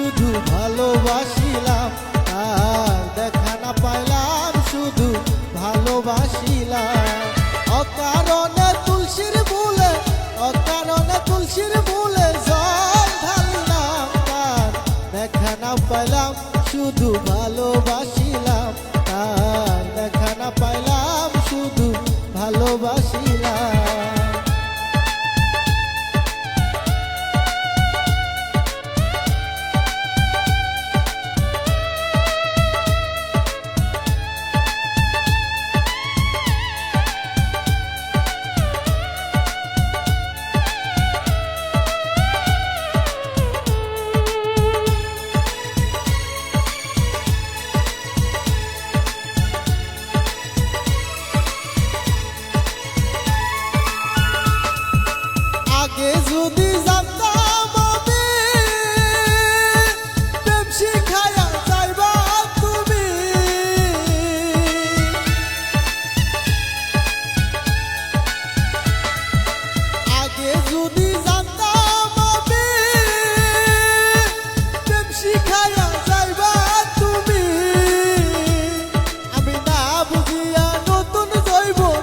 শুধু ভালোবাসিলাম, আর দেখা না পাইলাম শুধু ভালোবাসিলাম। অকারণে তুলসীর মূলে, অকারণে তুলসীর মূলে জল ঢালিলাম, তার দেখা না পাইলাম শুধু ভালোবাসিলাম, তার দেখা না পাইলাম শুধু ভালোবাসিলাম। আগে যদি জানতাম আমি প্রেম শিখায়া যাইবা তুমি, আগে যদি জানতাম আমি প্রেম শিখায়া যাইবা তুমি, আমি না বুঝিয়া নতুন জৈবন,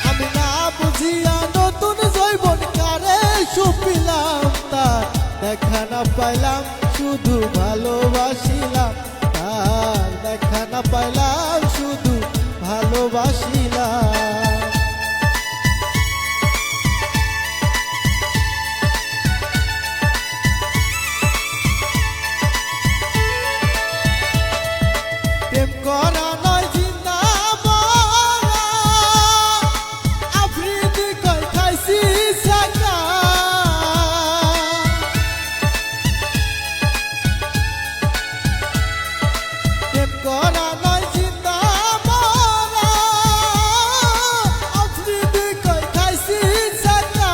আমি না বুঝিয়া নতুন জৈবন কারে সুপিলাম, তার দেখা না পাইলাম শুধু ভালোবাসিলাম, তার দেখা না পাইলাম শুধু ভালোবাসিলাম। প্রেম করা নয় জিন্দা মরা, আফ্রিদি কই খাইছি সাকা। প্রেম করা নয় জিন্দা মরা, আফ্রিদি কই খাইছি সাকা।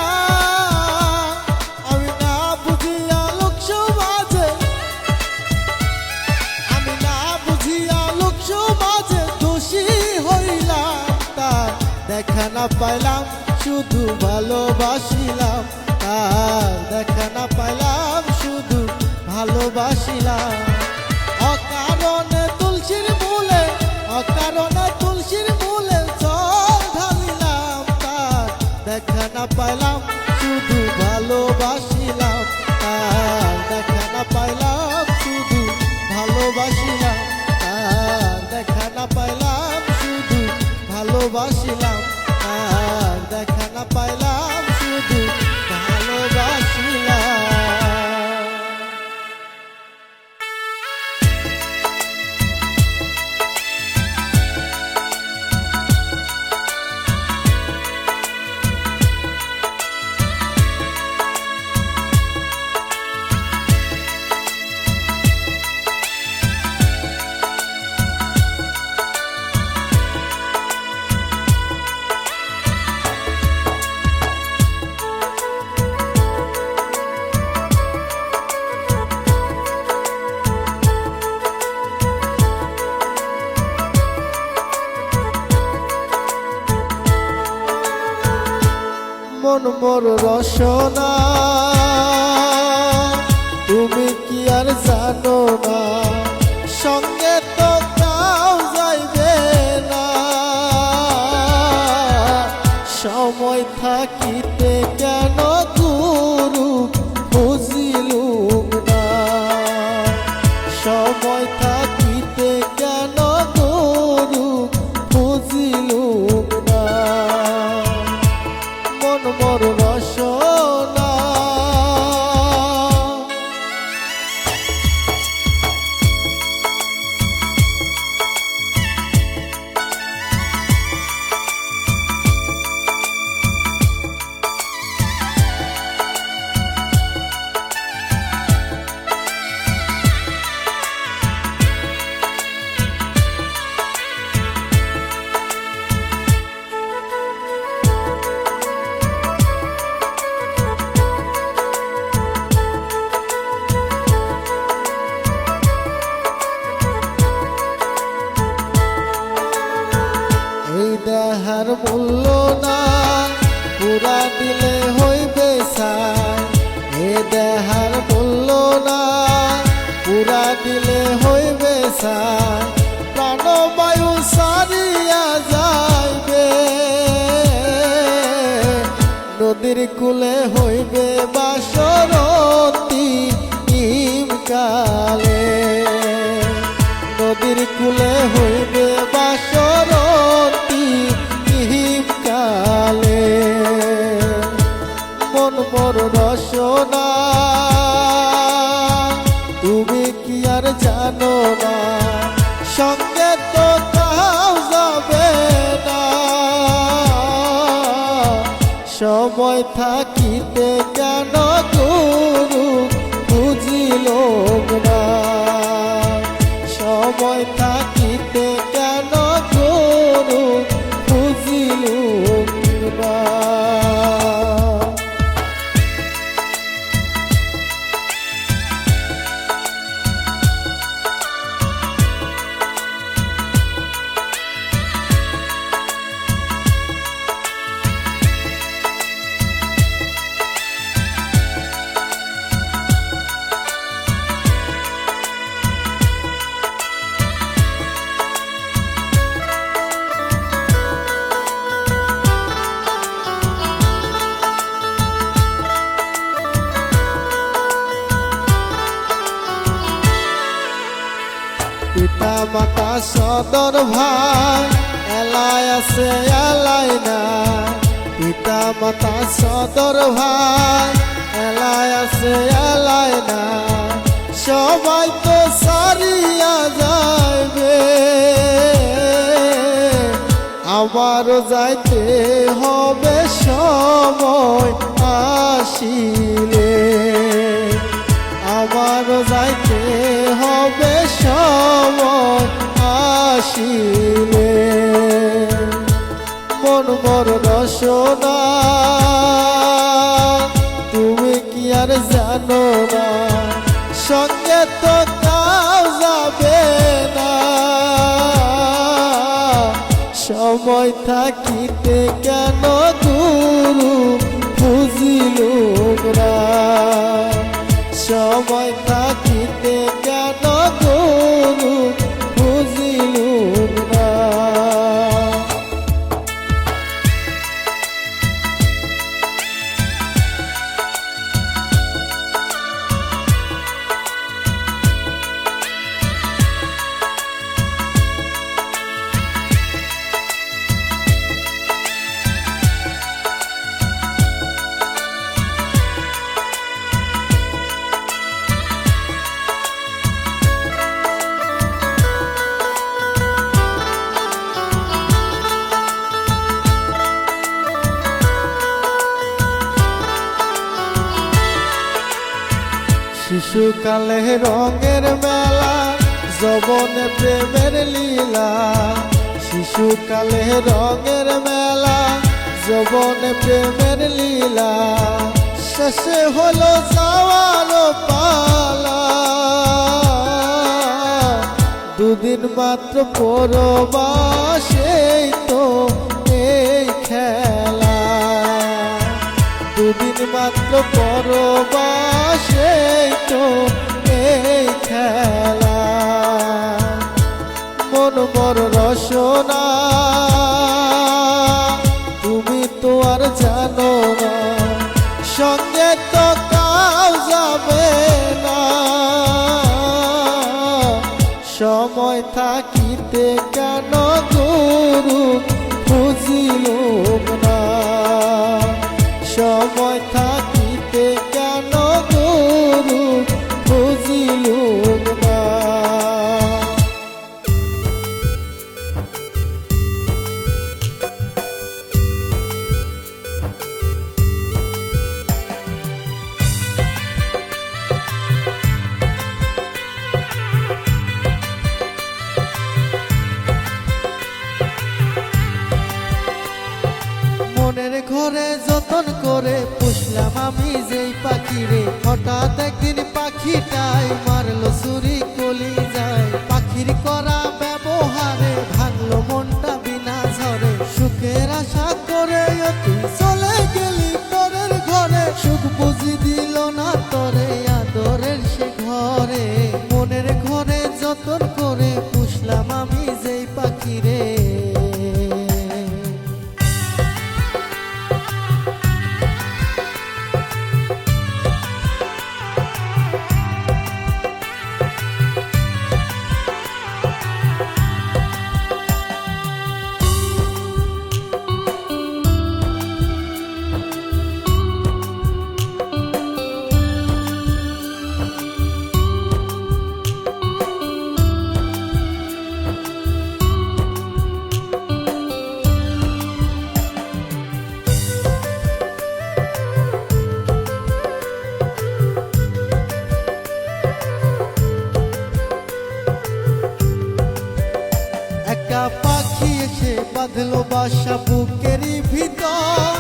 আমি না বুঝিয়া লোক সমাজে, আমি না বুঝিয়া লোক সমাজে দোষী হইলাম, তার দেখা না পাইলাম শুধু ভালোবাসিলাম, তার দেখা না পাইলাম শুধু ভালোবাসিলাম। অকারণে তুলসীর মূলে, অকারণে তুলসীর মূলে জল ঢালিলাম, তার দেখা না পাইলাম শুধু ভালোবাসিলাম, তার দেখা না পাইলাম শুধু ভালোবাসিলাম, তার দেখা না পাইলাম শুধু ভালোবাসিলাম, তার দেখা না পাইলাম শুধু ভালোবাসিলাম। মন মোর রসনা তুমি কি আর জানো না, সঙ্গে তো তাও যাইবে না, সময় থাকিতে কেন গুরু বুঝিলুম না, সময় থাকিতে কেন গুরু বুঝিলুম না। মন মোর রসনা দেহার মূল্য না পুরা দিলে হইবে সাই, এ দেহার মূল্য ছাই প্রাণবায়ু সারিয়া যাইবে নদীর কূলে হইবে বাসরতি কালে নদীর কূলে হইবে বাসরতি কালে মন মোর রসনা তুমি কি আর জানো না সঙ্গে তো তাও যাবে না সময় থাকিতে কেন গুরু বুঝিল না সময় থাকিতে কেন গুরু বুঝিল না পিতা মাতা সদর ভাই এলাই আছে এলাই না পিতা মাতা সদর ভাই এলাই আছে এলাই না সবাই তো সারিয়া যাইবে আমারও যাইতে হবে সময় আসিলে আমারও যাইতে হবে সময় আসিলে মন মোর রসনা তুমি কি আর জানো না সঙ্গে তো তাও যাবে না সময় থাকিতে কেন গুরু বুঝিল না সময় থাকিতে কেন গুরু বুঝিল না শিশুকালে রঙের মেলা যৌবনে প্রেমের লীলা শিশুকালে রঙের মেলা যৌবনে প্রেমের লীলা শেষে হলো যাওয়ার পালা দুদিন মাত্র পরবাসেই তো এই খেলা দুদিন মাত্র পরবাসেই তো এই খেলা মন মোর রসনা তুমি তো আর জানো না সঙ্গে তো কাউ যাবে না সময় থাকিতে কেন গুরু বুঝিল না সময় থাকিতে কেন গুরু বুঝিল না মনের ঘরে যতন করে পুষলাম আমি যেই পাখিরে হঠাৎ একদিন পাখিটাই মারলো ছুরি কলি যায় পাখির করা ব্যবহারে ভাঙলো মনটা বিনা ঝরে সুখের আশা করে তুই চলে গেলি তোরের ঘরে সুখ বুঝি দিল না তোরে আদরের সে ঘরে মনের ঘরে যতন করে বাসা বুকেরই ভিতর,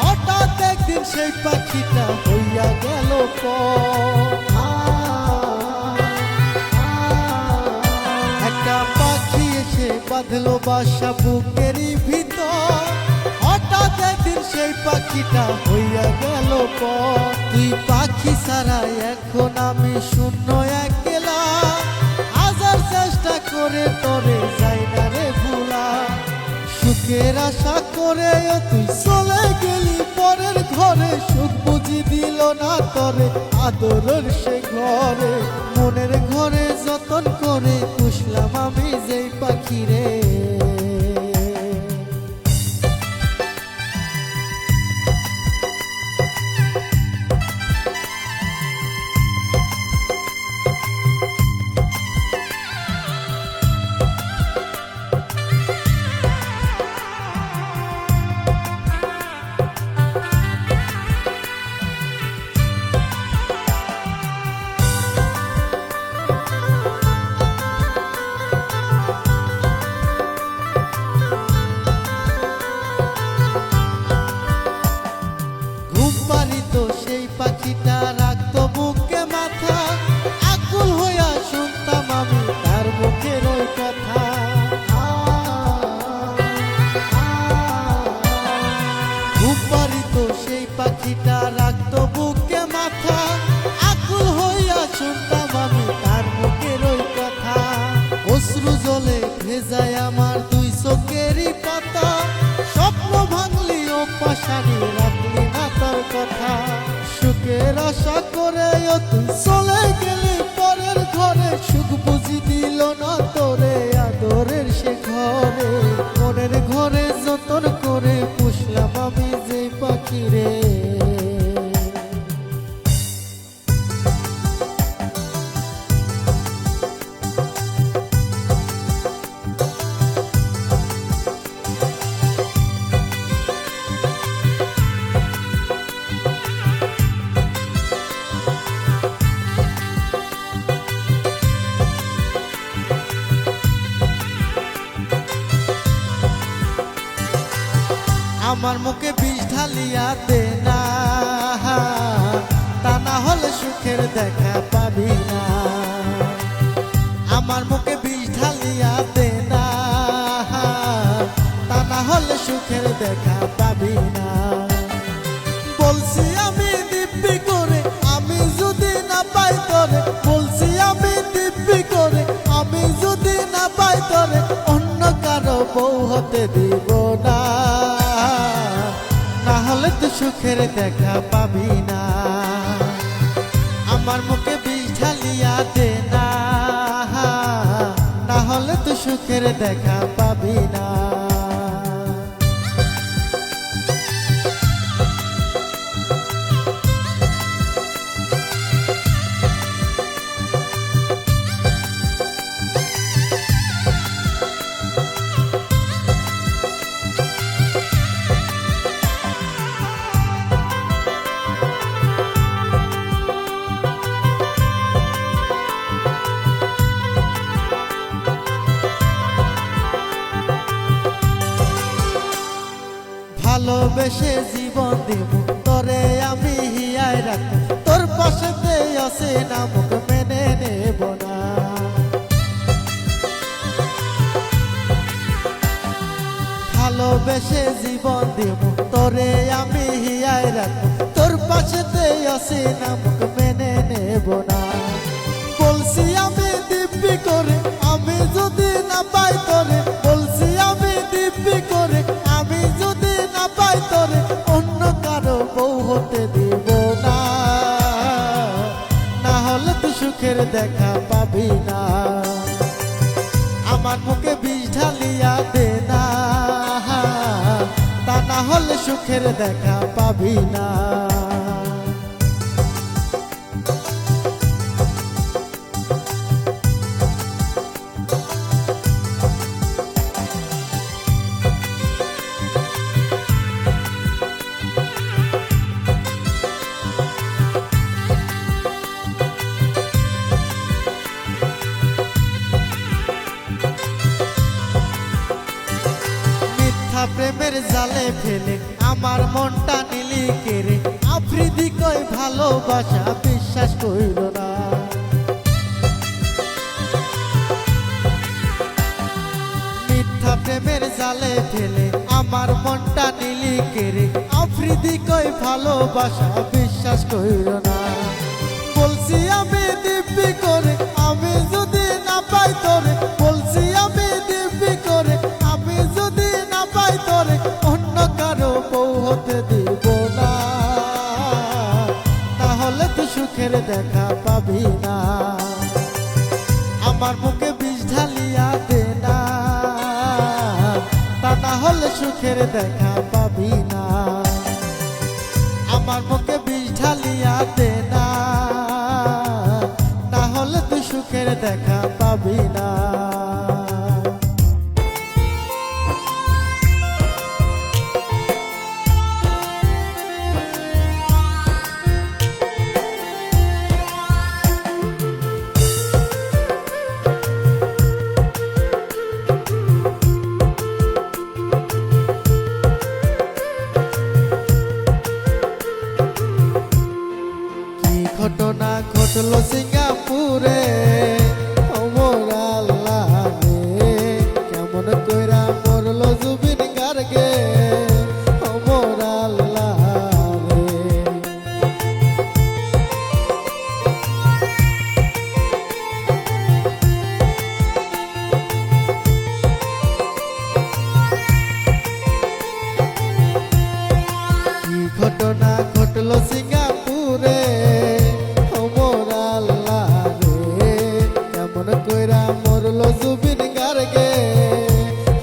হঠাৎ একদিন সেই পাখিটা হইয়া গেল পর। একটা পাখি এসে বাঁধলো বাসা বুকেরই ভিতর, হঠাৎ একদিন সেই পাখিটা হইয়া গেল পর। তুই পাখি ছাড়া এখন আমি শূন্য একলা, হাজার চেষ্টা করে তোরে যাই না রে ভুলা। সুখের আশা করে তুই চলে গেলি পরের ঘরে, সুখ বুঝি দিল না তোরে আদরের সে ঘরে। মনের ঘরে যতন করে পুষলাম আমি যেই পাখি রে। সেই পাখিটা রাখতো বুকে মাথা, আকুল হইয়া শুনতাম আমি তার মুখের ওই কথা। ঘুম পাড়িত সেই পাখিটা রাখতো বুকে মাথা, আকুল হইয়া শুনতাম আমি তার মুখের ওই কথা। অশ্রু জলে ভেজায় আমার দুই চোখেরই পাতা, স্বপ্ন ভাঙলি ও পাশানি রাখলি না তার কথা। সুখের আশা করে তুই চলে গেলি পরের ঘরে, সুখ বুঝি দিল না তোরে আদরের সে ঘরে। মনের ঘরে যতন করে পুষলাম আমি যে পাখি রে। আমার মুখে বিষ ঢালিয়া দে না, তা না হলে সুখের দেখা পাবি না। আমার মুখে বিষ ঢালিয়া দে না, তা না হলে সুখের দেখা পাবি না। বলছি আমি দিব্যি করে আমি যদি না পাই তোরে, বলছি আমি দিব্যি করে আমি যদি না পাই তোরে, অন্য কারো বউ হতে দিব না। না হলে তো সুখের দেখা পাবি না। আমার মুখে বিষ ঢালিয়া দে না, না হলে তো সুখের দেখা পাবি না। ভালোবেসে জীবন দিব তোরে আমি হিয়ায় রাখবো, তোর পাশেতে আছে না মুখ মেনে নেব না। ভালোবেসে জীবন দিব তোরে আমি হিয়ায় রাখবো, তোর পাশেতে আছে না মুখ মেনে নেব না। বলছি আমি দিব্যি করে আমি যদি না পাই তোরে, বলছি আমি দিব্যি করে আমি যদি না পাই তোরে, অন্য কারো বউ হতে দিব না। না হলে তো সুখের দেখা পাবি না। আমার মুখে বিষ ঢালিয়া দে না, তা না হলে সুখের দেখা পাবি না। প্রেমের জালে ফেলে আমার মনটা নিলি কেড়ে আফ্রিদি কই ভালোবাসা বিশ্বাস কইল না মিথ্যা প্রেমের জালে ফেলে আমার মনটা নিলি কেড়ে আফ্রিদি কই ভালোবাসা বিশ্বাস কইল না বলছি আমি দিব্যি করে আমি যদি না পাই তোরে বলছি আমি দিব্যি করে আমি যদি না পাই তোরে অন্য কারো বউ হতে দিব না তাহলে তুই সুখের দেখা পাবি না আমার মুখে বিষ ঢালিয়া দে না তা না হলে সুখের দেখা পাবি না আমার মুখে বিষ ঢালিয়া দে না না হলে তুই সুখের দেখা পাবি না ঘটনা ঘটলো সিঙ্গাপুরে ও মোর আল্লাহ রে কেমন কইরা মরলো জুবিন গার্গে ও মোর আল্লাহ রে কি ঘটনা ঘটলো সিঙ্গাপুরে কইরা মরলো জুবিন গার্গে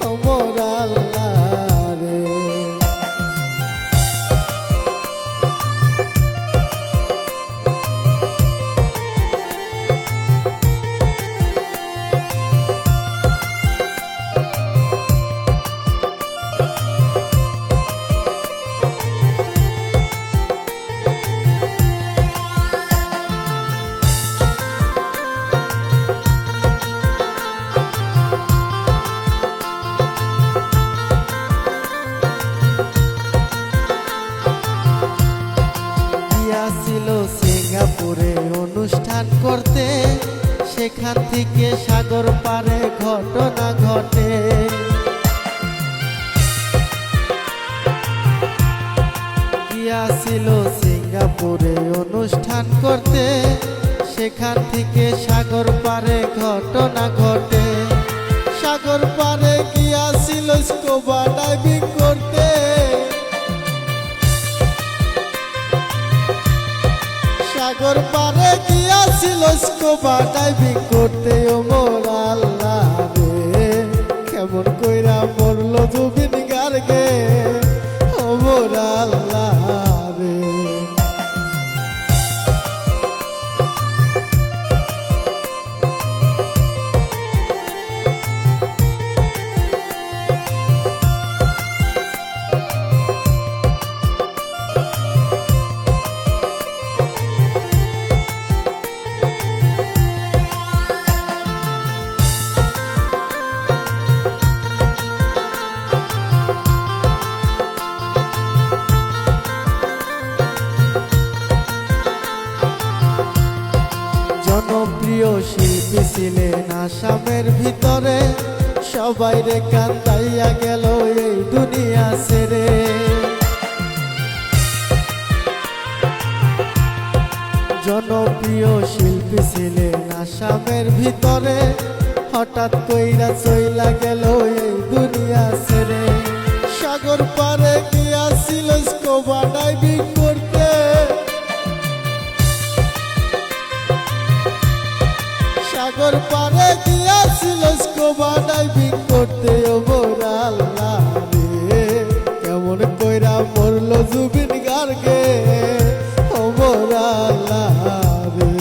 ও মোর আল্লাহ রে ছিল সিঙ্গাপুরে অনুষ্ঠান করতে সেখান থেকে সাগর পারে ঘটনা ঘটে গিয়াছিল সিঙ্গাপুরে অনুষ্ঠান করতে সেখান থেকে সাগর পারে ঘটনা ঘটে সাগর পারে গিয়াছিল স্কুবা ডাইভিং করতে সাগর পারে গিয়াছিল স্কুবা ডাইভিং করতে ও মোর আল্লাহ রে কেমন কইরা মরলো জুবিন গার্গে ও মোর আল্লাহ রে জনপ্রিয় শিল্পী ছিলেন আসামের ভিতরে সবাই রে কান্দাইয়া গেল এই দুনিয়া ছেড়ে জনপ্রিয় শিল্পী ছিলেন আসামের ভিতরে হঠাৎ কইরা চইলা গেল এই দুনিয়া ছেড়ে সাগর পারে গিয়াছিল স্কুবা ডাইভিং করতে সাগর পারে গিয়াছিল স্কুবা ডাইভিং করতে ও মোর আল্লাহ রে কেমন কইরা মরলো জুবিন গার্গে ও মোর আল্লাহ রে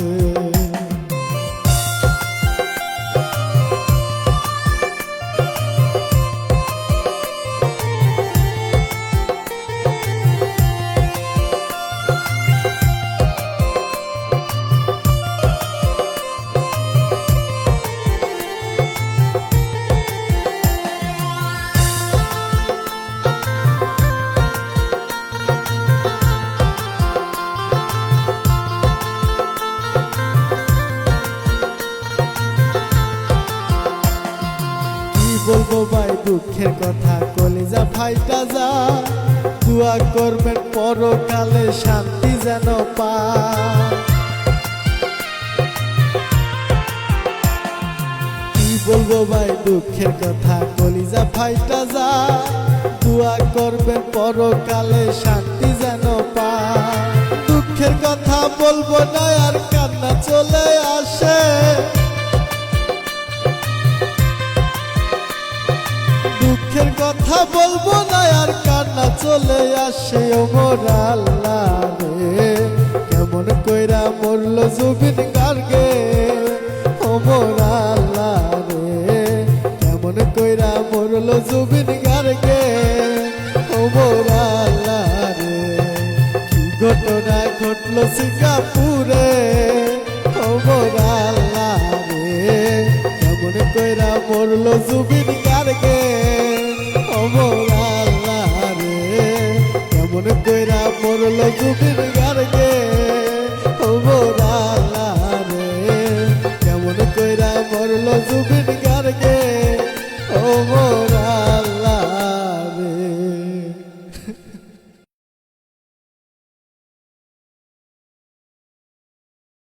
দুঃখের কথা কলিজা ফাইটা যা দোয়া করবেন পরকালে শান্তি যেন পায় কি বলবো ভাই দুঃখের কথা কলিজা ফাইটা যা দোয়া করবেন পরকালে শান্তি যেন পায় দুঃখের কথা বলবো না আর কান্না চলে আসে দুঃখের কথা বলবো না আর কান্না চলে আসে ও মোর আল্লাহ রে কেমন কইরা মরল জুবিন গার্গে ও মোর আল্লাহ রে কেমন কইরা মরল জুবিন গার্গে ও মোর আল্লাহ রে কি ঘটনা ঘটলো সিঙ্গাপুরে ও মোর আল্লাহ রে কেমন কইরা মরল জুবিন গার্গে ও মোর আল্লাহ রে কেমন কইরা মরল জুবিন